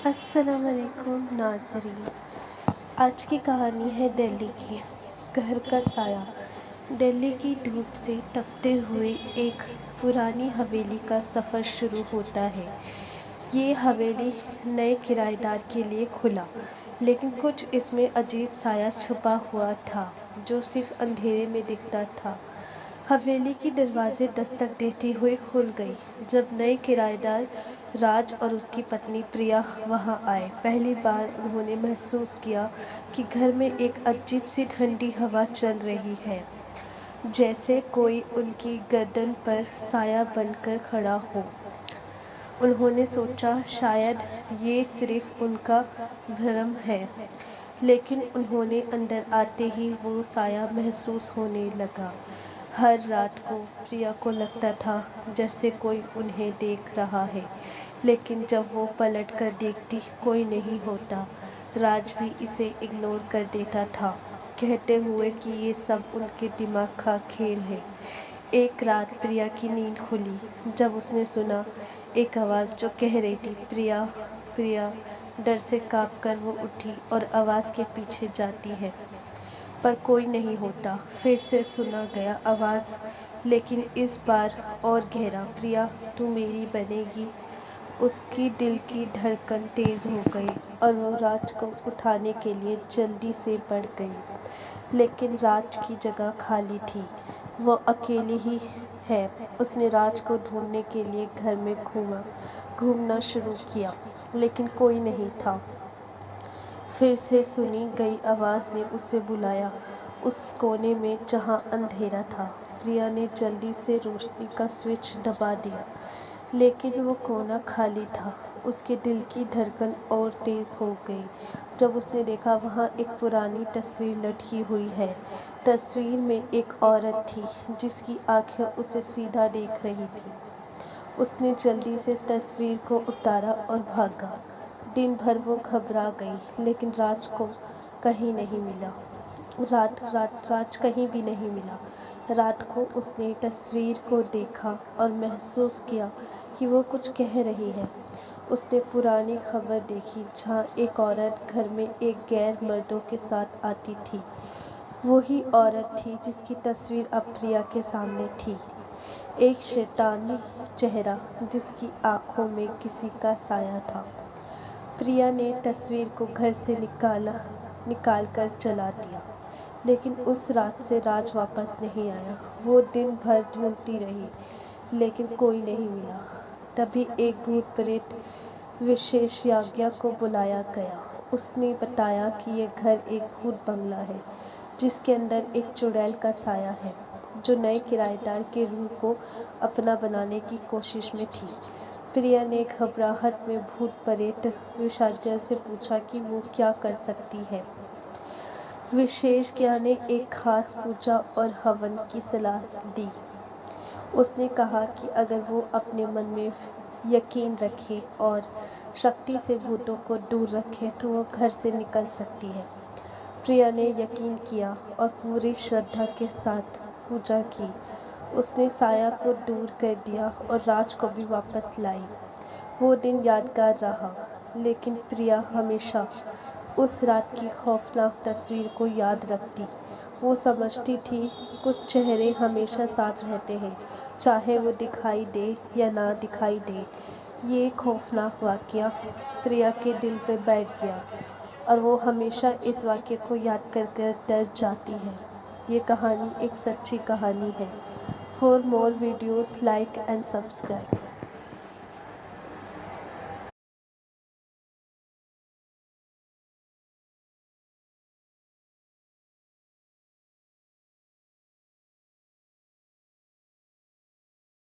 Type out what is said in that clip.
अस्सलाम वालेकुम नाज़रीन। आज की कहानी है दिल्ली की घर का साया। दिल्ली की धूप से तपते हुए एक पुरानी हवेली का सफ़र शुरू होता है। ये हवेली नए किराएदार के लिए खुला, लेकिन कुछ इसमें अजीब साया छुपा हुआ था जो सिर्फ अंधेरे में दिखता था। हवेली की दरवाजे दस्तक देते हुए खुल गई जब नए किराएदार राज और उसकी पत्नी प्रिया वहां आए। पहली बार उन्होंने महसूस किया कि घर में एक अजीब सी ठंडी हवा चल रही है, जैसे कोई उनकी गर्दन पर साया बनकर खड़ा हो। उन्होंने सोचा शायद ये सिर्फ उनका भ्रम है, लेकिन उन्होंने अंदर आते ही वो साया महसूस होने लगा। हर रात को प्रिया को लगता था जैसे कोई उन्हें देख रहा है, लेकिन जब वो पलट कर देखती कोई नहीं होता। राज भी इसे इग्नोर कर देता था, कहते हुए कि ये सब उनके दिमाग का खेल है। एक रात प्रिया की नींद खुली जब उसने सुना एक आवाज़ जो कह रही थी प्रिया प्रिया। डर से कांपकर वो उठी और आवाज़ के पीछे जाती है, पर कोई नहीं होता। फिर से सुना गया आवाज़, लेकिन इस बार और गहरा, प्रिया तू मेरी बनेगी। उसकी दिल की धड़कन तेज़ हो गई और वो राज को उठाने के लिए जल्दी से बढ़ गई, लेकिन राज की जगह खाली थी। वो अकेली ही है। उसने राज को ढूंढने के लिए घर में घूमना शुरू किया, लेकिन कोई नहीं था। फिर से सुनी गई आवाज़ ने उसे बुलाया, उस कोने में जहां अंधेरा था। प्रिया ने जल्दी से रोशनी का स्विच दबा दिया, लेकिन वो कोना खाली था। उसके दिल की धड़कन और तेज़ हो गई जब उसने देखा वहां एक पुरानी तस्वीर लटकी हुई है। तस्वीर में एक औरत थी जिसकी आंखें उसे सीधा देख रही थी। उसने जल्दी से तस्वीर को उतारा और भागा। दिन भर वो घबरा गई, लेकिन राज को कहीं नहीं मिला। राज कहीं भी नहीं मिला। रात को उसने तस्वीर को देखा और महसूस किया कि वो कुछ कह रही है। उसने पुरानी खबर देखी जहाँ एक औरत घर में एक गैर मर्दों के साथ आती थी। वही औरत थी जिसकी तस्वीर अब प्रिया के सामने थी। एक शैतानी चेहरा जिसकी आंखों में किसी का साया था। प्रिया ने तस्वीर को घर से निकाल कर जला दिया, लेकिन उस रात से राज वापस नहीं आया। वो दिन भर ढूंढती रही, लेकिन कोई नहीं मिला। तभी एक भूत प्रेत विशेषज्ञ को बुलाया गया। उसने बताया कि ये घर एक भूत बंगला है जिसके अंदर एक चुड़ैल का साया है जो नए किराएदार के रूह को अपना बनाने की कोशिश में थी। प्रिया ने घबराहट में भूत प्रेत विशेषज्ञ से पूछा कि वो क्या कर सकती है। विशेषज्ञ ने एक खास पूजा और हवन की सलाह दी। उसने कहा कि अगर वो अपने मन में यकीन रखे और शक्ति से भूतों को दूर रखे तो वो घर से निकल सकती है। प्रिया ने यकीन किया और पूरी श्रद्धा के साथ पूजा की। उसने साया को दूर कर दिया और राज को भी वापस लाई। वो दिन यादगार रहा, लेकिन प्रिया हमेशा उस रात की खौफनाक तस्वीर को याद रखती। वो समझती थी कुछ चेहरे हमेशा साथ रहते हैं, चाहे वो दिखाई दे या ना दिखाई दे। ये खौफनाक वाक़या प्रिया के दिल पे बैठ गया और वो हमेशा इस वाक़ये को याद कर कर डर जाती है। ये कहानी एक सच्ची कहानी है। For more videos like and subscribe.